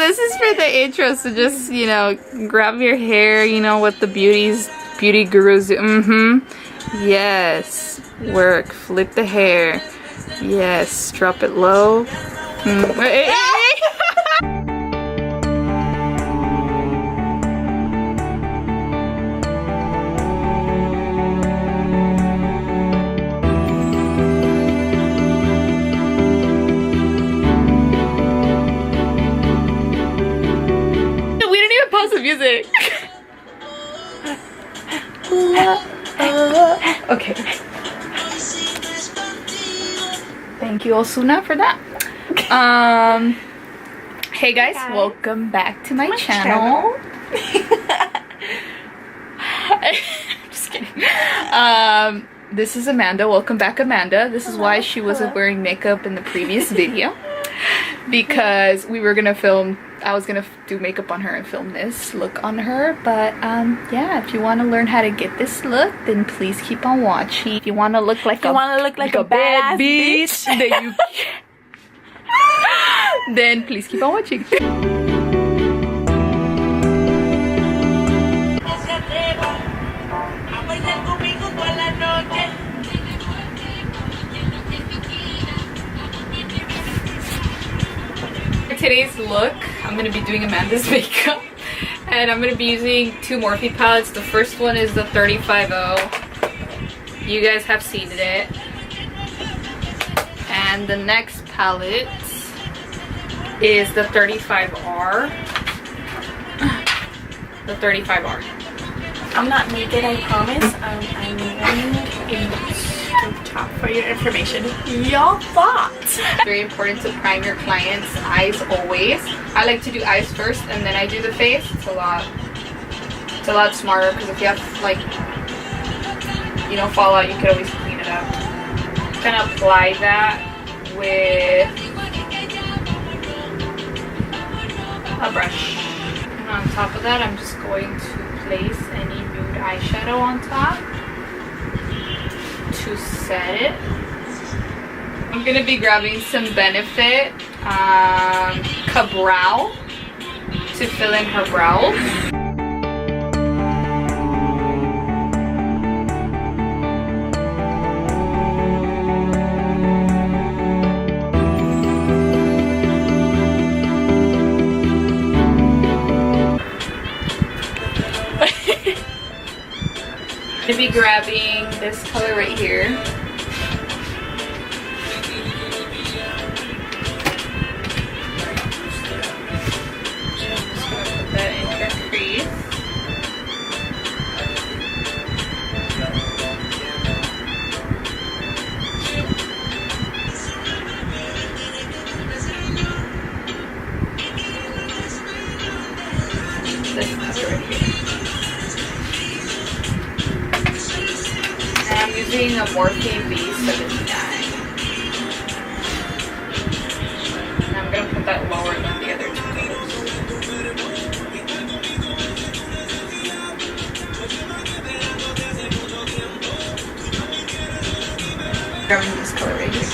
this is for the intro, so just, you know, grab your hair, you know, what the beauty gurus do. Yes. Work. Flip the hair. Yes. Drop it low. Hey. The music. Okay. Thank you, Osuna, for that. Hey guys, welcome back to my channel. Just kidding. This is Amanda. Welcome back, Amanda. This is why she wasn't wearing makeup in the previous video, because we were gonna film. I was gonna do makeup on her and film this look on her, but yeah, if you want to learn how to get this look, then please keep on watching. If you want to look like a bad bitch, then please keep on watching. Today's look, I'm going to be doing Amanda's makeup, and I'm going to be using two Morphe palettes. The first one is the 35O. You guys have seen it. And the next palette is the 35R. The 35R. I'm not naked, I promise. I'm wearing a top for your information. Y'all thought. Very important to prime your client's eyes always. I like to do eyes first and then I do the face. It's a lot smarter, because if you have, like, you know, fallout, you can always clean it up. I'm gonna apply that with a brush. And on top of that, I'm just going to place any nude eyeshadow on top to set it. I'm gonna be grabbing some Benefit Ka-Brow to fill in her brows. I'm gonna be grabbing this color right here. Using a Morphe V79. And I'm going to put that lower than the other two colors. Grabbing this color right here.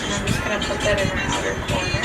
And I'm just going to put that in her outer corner.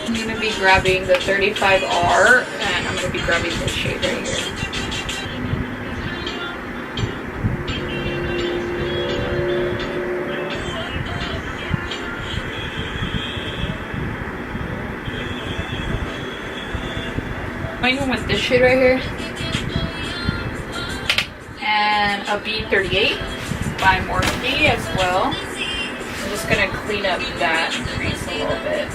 I'm going to be grabbing the 35R, and I'm going to be grabbing this shade right here. I'm going with this shade right here. And a B38 by Morphe as well. I'm just going to clean up that crease a little bit.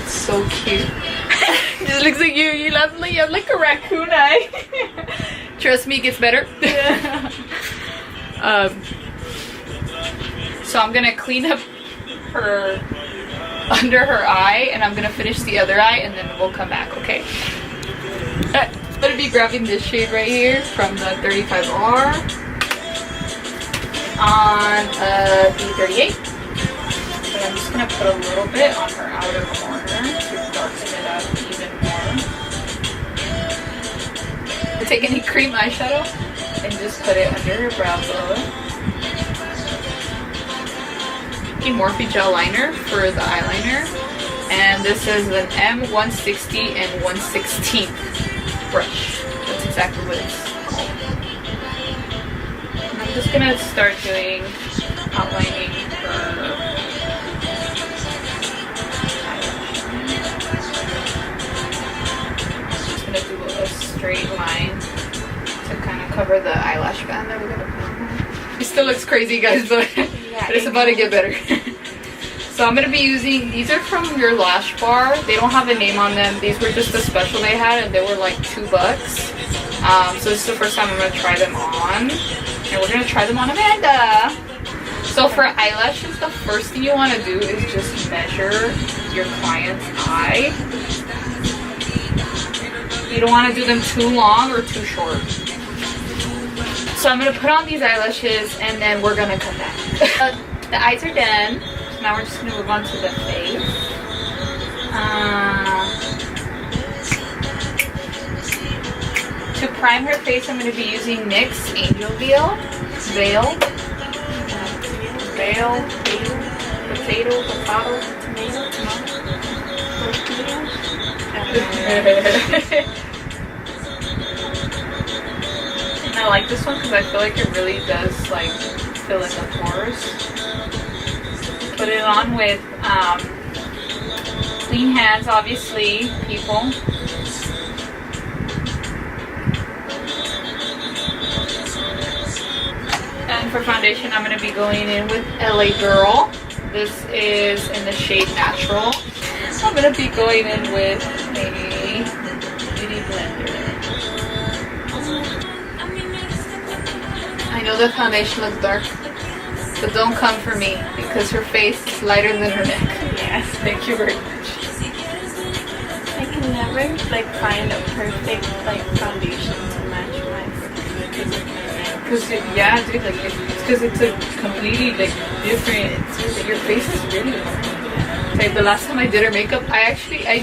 So cute. Just looks like you. You have like a raccoon eye. Trust me, it gets better. Yeah. So I'm gonna clean up her under her eye, and I'm gonna finish the other eye, and then we'll come back. Okay. I'm gonna be grabbing this shade right here from the 35R. on a B38. But I'm just gonna put a little bit on her outer corner to darken it up even more. Take any cream eyeshadow and just put it under her brow bone. Morphe gel liner for the eyeliner, and this is an M160 and 1/16 brush. That's exactly what it's called. And I'm just gonna start doing outlining her eyelash. I'm just gonna do a straight line to kind of cover the eyelash band that we're gonna put on. It still looks crazy, guys, but it's about to get better. So I'm going to be using, these are from your lash bar. They don't have a name on them. These were just a special they had, and they were like $2. So this is the first time I'm going to try them on. And we're going to try them on Amanda. So for eyelashes, the first thing you want to do is just measure your client's eye. You don't want to do them too long or too short. So I'm going to put on these eyelashes, and then we're going to come back. The eyes are done. So now we're just going to move on to the face. To prime her face, I'm going to be using NYX Angel Veil. Potato. And I like this one because I feel like it really does like fill in the pores. Put it on with clean hands, obviously, people. And for foundation, I'm going to be going in with LA Girl. This is in the shade Natural. I'm going to be going in with a beauty blender. I know the foundation looks dark, but don't come for me because her face is lighter than her neck. Yes, thank you very much. I can never like find a perfect like foundation to match my skin. Cause yeah, dude, like it's because it's a completely like different. Your face is really dark. Like the last time I did her makeup, I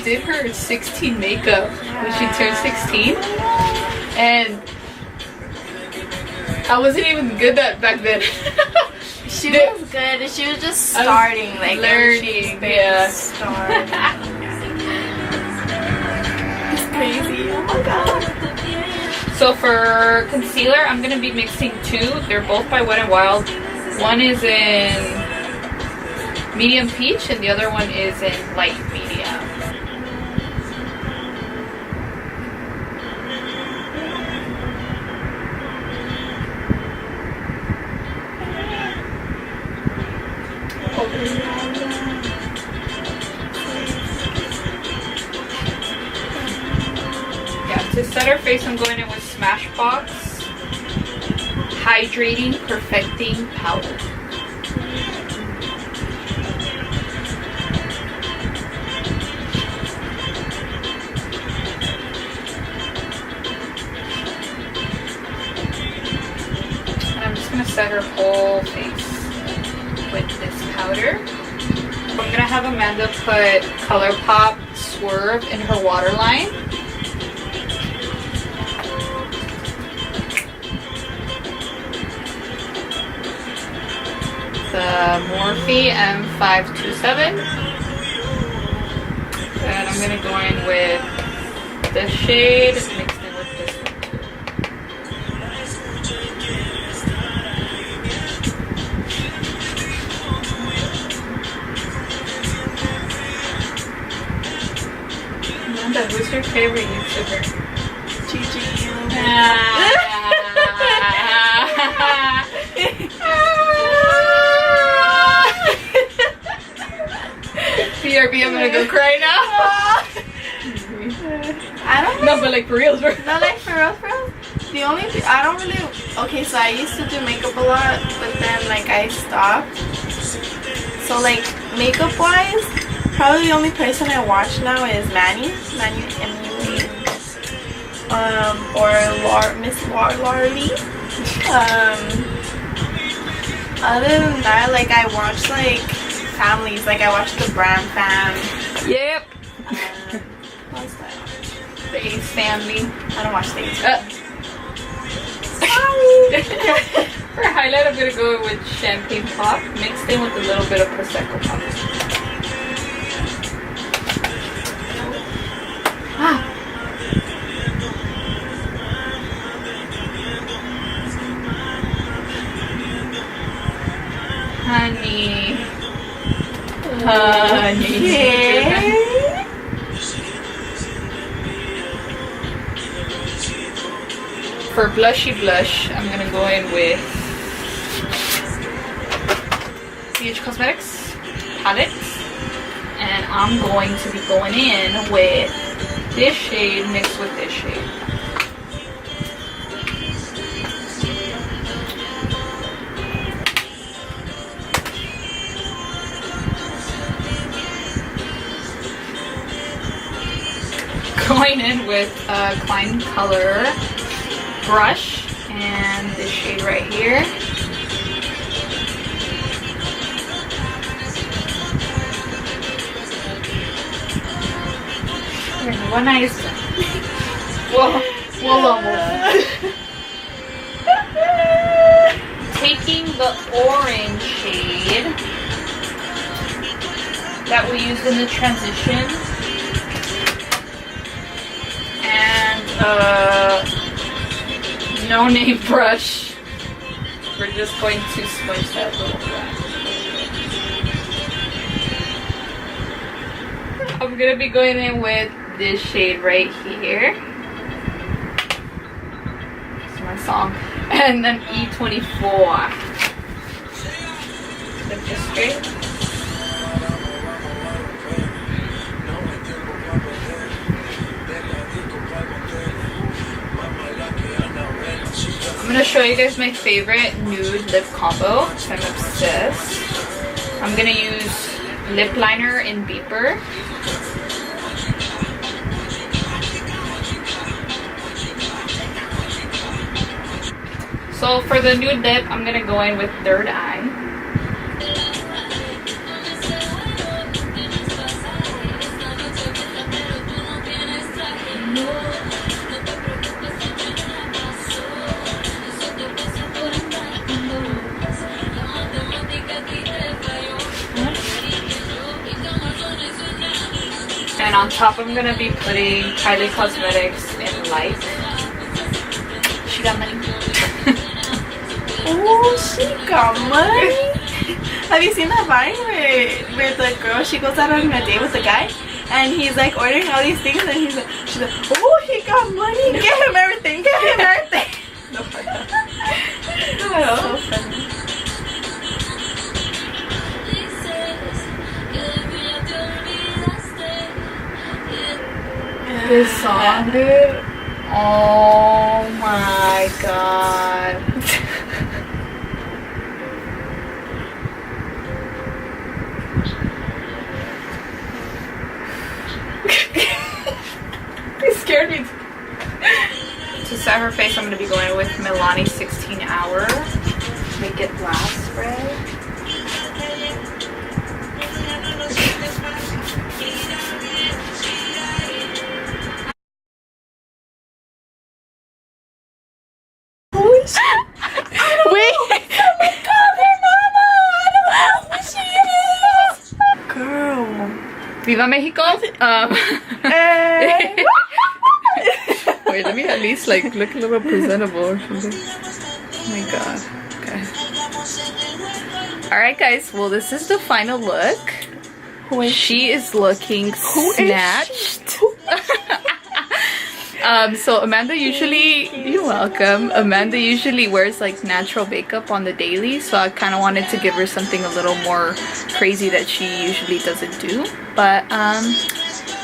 did her 16 makeup when she turned 16, and I wasn't even good at back then. She was good. She was just starting, like learning. Yeah. Starting. It's crazy. Oh my god. So for concealer, I'm gonna be mixing two. They're both by Wet n Wild. One is in medium peach, and the other one is in light medium. To set her face, I'm going in with Smashbox Hydrating Perfecting Powder. And I'm just going to set her whole face with this powder. I'm going to have Amanda put ColourPop Swerve in her waterline. The Morphe M527, and I'm gonna go in with this shade mixed in with this one too. Amanda, who's your favorite YouTuber? BRB, I'm gonna go cry now. I don't know. No, but like for real. No, like for real. The only thing, I don't really, okay, so I used to do makeup a lot, but then like I stopped. So like makeup wise, probably the only person I watch now is Manny Emily, or Miss Larly. Other than that, like I watch like families, like I watch the Bram fam. Yep. What's that? The Ace family. I don't watch things. Sorry. For highlight, I'm gonna go with champagne pop mixed in with a little bit of prosecco pop. Ah. Honey. Okay. For blushy blush, I'm gonna go in with CH Cosmetics palette, and I'm going to be going in with this shade mixed with this shade. Going in with a Klein Color brush and this shade right here. One nice. Whoa, almost. Taking the orange shade that we used in the transition and no name brush. We're just going to smudge that little bit. I'm gonna be going in with this shade right here. It's my song. And then E24. Flip this straight. I'm gonna show you guys my favorite nude lip combo because I'm obsessed. I'm gonna use lip liner in Beeper. So for the nude lip, I'm gonna go in with Third Eye. And on top, I'm gonna be putting Kylie Cosmetics in Light. She got money. Oh, she got money. Have you seen that Vine where the girl, she goes out on a date with a guy and he's like ordering all these things and she's like, oh, he got money. Get him everything. Get him everything. No, I don't. So funny. This song, dude. Oh my god. It scared me. To set her face, I'm going to be going with Milani 16 Hour. Make it last spray. Holy shit. Wait. Girl. Viva Mexico. Wait, let me at least like look a little presentable or something. Oh my god. Okay. Alright guys, well this is the final look. She is looking snatched. So Amanda usually, you're welcome. Amanda usually wears like natural makeup on the daily, so I kind of wanted to give her something a little more crazy that she usually doesn't do. But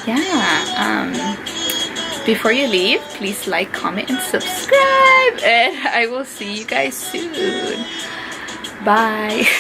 yeah, before you leave, please like, comment, and subscribe, and I will see you guys soon. Bye.